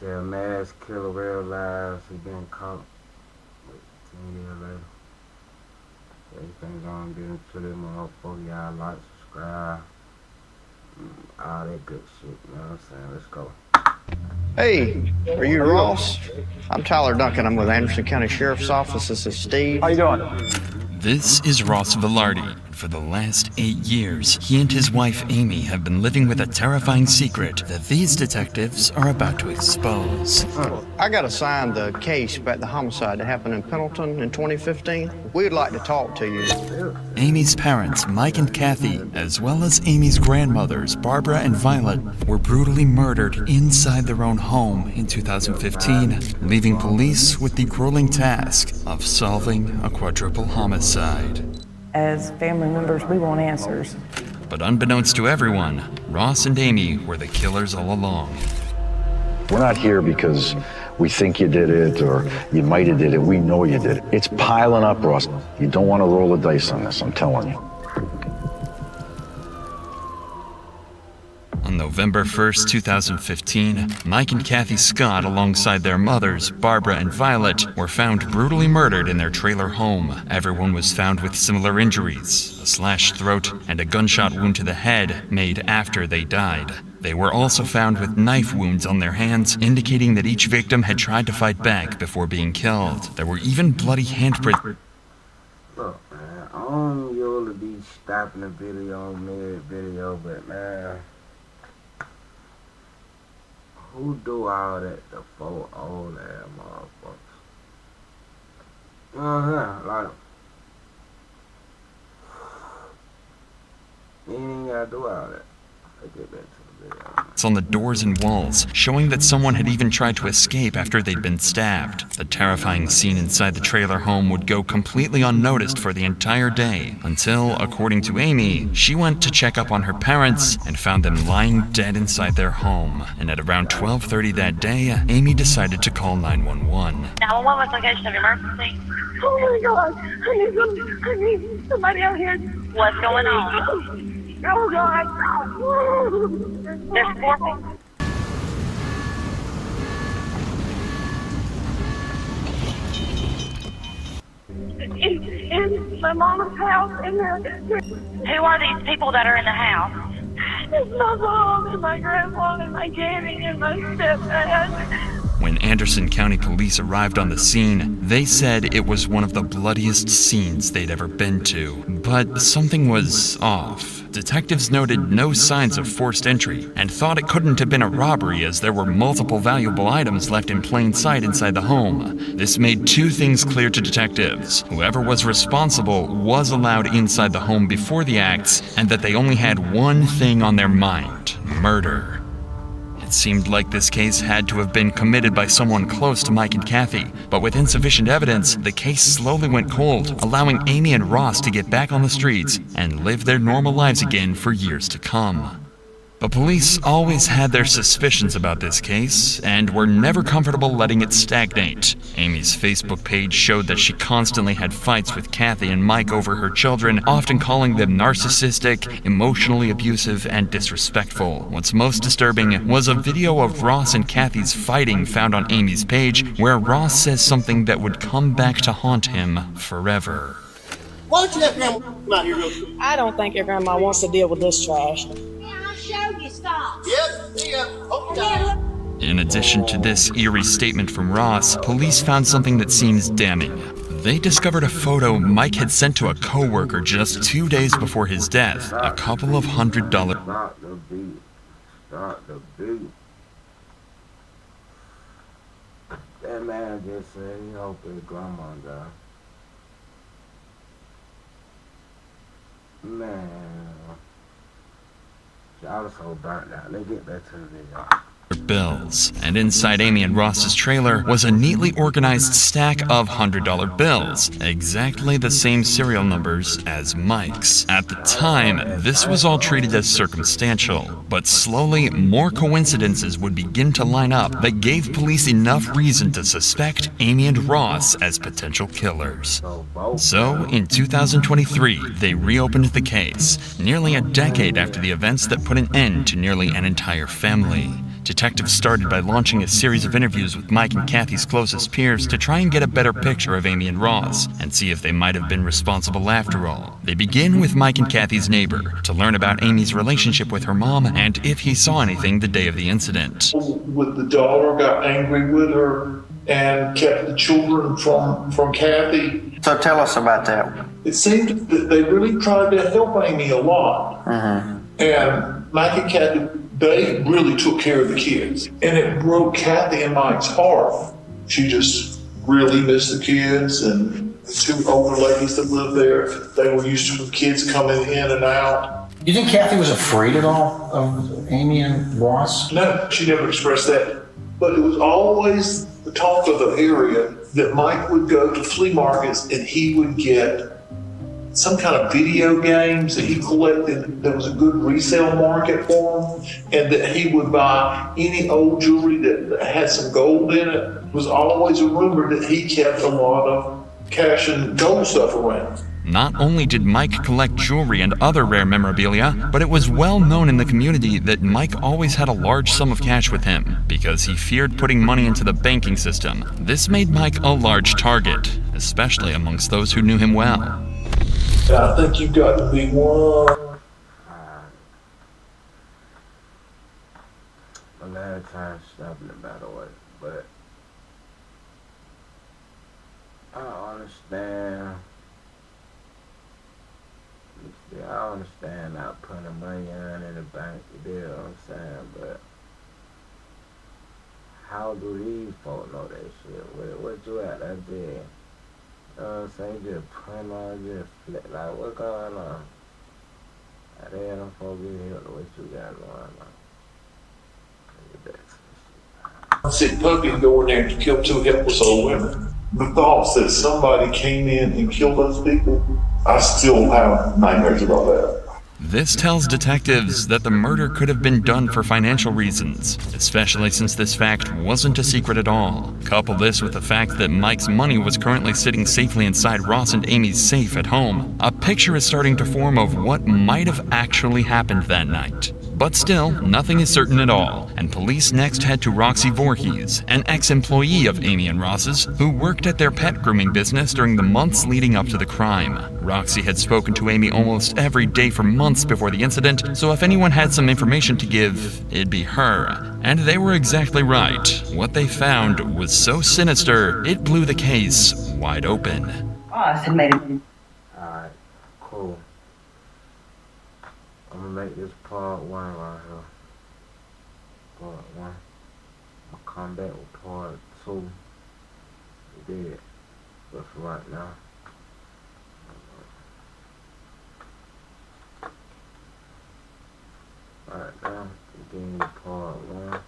said mass killer real lives. He been caught 10 years later. Everything's gonna get into this motherfucker. Y'all like, subscribe, all that good shit. You know what I'm saying? Let's go. Hey, are you Ross? I'm Tyler Duncan. I'm with Anderson County Sheriff's Office. This is Steve. How you doing? This is Ross Velarde. For the last 8 years, he and his wife Amy have been living with a terrifying secret that these detectives are about to expose. I got assigned the case about the homicide that happened in Pendleton in 2015. We'd like to talk to you. Amy's parents, Mike and Kathy, as well as Amy's grandmothers, Barbara and Violet, were brutally murdered inside their own home in 2015, leaving police with the grueling task of solving a quadruple homicide. As family members, we want answers. But unbeknownst to everyone, Ross and Amy were the killers all along. We're not here because we think you did it or you might have did it. We know you did it. It's piling up, Ross. You don't want to roll the dice on this, I'm telling you. On November 1st, 2015, Mike and Kathy Scott, alongside their mothers, Barbara and Violet, were found brutally murdered in their trailer home. Everyone was found with similar injuries, a slashed throat and a gunshot wound to the head made after they died. They were also found with knife wounds on their hands, indicating that each victim had tried to fight back before being killed. There were even bloody handprints. Look, man, I don't usually be stopping the video mid-video, but man, who do all that to 4 old ass motherfuckers? You know what I'm saying? Like, you ain't even gotta do all that. Let's get back to the video. On the doors and walls, showing that someone had even tried to escape after they'd been stabbed. The terrifying scene inside the trailer home would go completely unnoticed for the entire day, until, according to Amy, she went to check up on her parents and found them lying dead inside their home. And at around 12:30 that day, Amy decided to call 911. 911 was location of emergency. Oh my God, I need somebody out here. What's going on? Oh God. There's 4 people. In my mom's house, and Who are these people that are in the house? it's my mom and my grandma and my daddy and my stepdad. When Anderson County Police arrived on the scene, they said it was one of the bloodiest scenes they'd ever been to. But something was off. Detectives noted no signs of forced entry and thought it couldn't have been a robbery as there were multiple valuable items left in plain sight inside the home. This made 2 things clear to detectives. Whoever was responsible was allowed inside the home before the acts, and that they only had one thing on their mind: murder. It seemed like this case had to have been committed by someone close to Mike and Kathy, but with insufficient evidence, the case slowly went cold, allowing Amy and Ross to get back on the streets and live their normal lives again for years to come. But police always had their suspicions about this case, and were never comfortable letting it stagnate. Amy's Facebook page showed that she constantly had fights with Kathy and Mike over her children, often calling them narcissistic, emotionally abusive, and disrespectful. What's most disturbing was a video of Ross and Kathy's fighting found on Amy's page, where Ross says something that would come back to haunt him forever. Why don't you let Grandma come out here real quick? I don't think your grandma wants to deal with this trash. Show you stop. Yep, see ya. Hope you In addition to this eerie statement from Ross, police found something that seems damning. They discovered a photo Mike had sent to a coworker just 2 days before his death. A couple of $100. Start the beat. Start the beat. That man just said he hope his grandma died. Man. I was so burnt out. Let's get back to the video. Bills, and inside Amy and Ross's trailer was a neatly organized stack of $100 bills, exactly the same serial numbers as Mike's. At the time, this was all treated as circumstantial, but slowly more coincidences would begin to line up that gave police enough reason to suspect Amy and Ross as potential killers. So, in 2023, they reopened the case, nearly a decade after the events that put an end to nearly an entire family. Detectives started by launching a series of interviews with Mike and Kathy's closest peers to try and get a better picture of Amy and Ross and see if they might have been responsible after all. They begin with Mike and Kathy's neighbor to learn about Amy's relationship with her mom and if he saw anything the day of the incident. With the daughter, got angry with her and kept the children from Kathy. So tell us about that. It seemed that they really tried to help Amy a lot. And Mike and Kathy, they really took care of the kids. And it broke Kathy and Mike's heart. She just really missed the kids, and the two older ladies that lived there, they were used to the kids coming in and out. You think Kathy was afraid at all of Amy and Ross? No, she never expressed that. But it was always the talk of the area that Mike would go to flea markets and he would get some kind of video games that he collected. There was a good resale market for them, and that he would buy any old jewelry that had some gold in it. It was always a rumor that he kept a lot of cash and gold stuff around. Not only did Mike collect jewelry and other rare memorabilia, but it was well known in the community that Mike always had a large sum of cash with him because he feared putting money into the banking system. This made Mike a large target, especially amongst those who knew him well. I think you've got to be one. A lot of times stopping the battle way, but I understand. Yeah, I understand not putting money in the bank, you know what I'm saying, but how do these folks know that shit? What you at that day? You know what I'm saying? Just putting on, just flip, like, what's going on? How the hell them folks get here the way you got going on? Sick puppy and go in there and kill two helpless old women. The thoughts that somebody came in and killed those people, I still have nightmares about that. This tells detectives that the murder could have been done for financial reasons, especially since this fact wasn't a secret at all. Couple this with the fact that Mike's money was currently sitting safely inside Ross and Amy's safe at home. A picture is starting to form of what might have actually happened that night. But still, nothing is certain at all, and police next head to Roxy Voorhees, an ex-employee of Amy and Ross's, who worked at their pet grooming business during the months leading up to the crime. Roxy had spoken to Amy almost every day for months before the incident, so if anyone had some information to give, it'd be her. And they were exactly right. What they found was so sinister, it blew the case wide open. Ross had made it. Alright, cool. I'm gonna make this part 1 right here. Part 1. I'll come back with part 2. We did. But for right now. Alright now, continue part 1.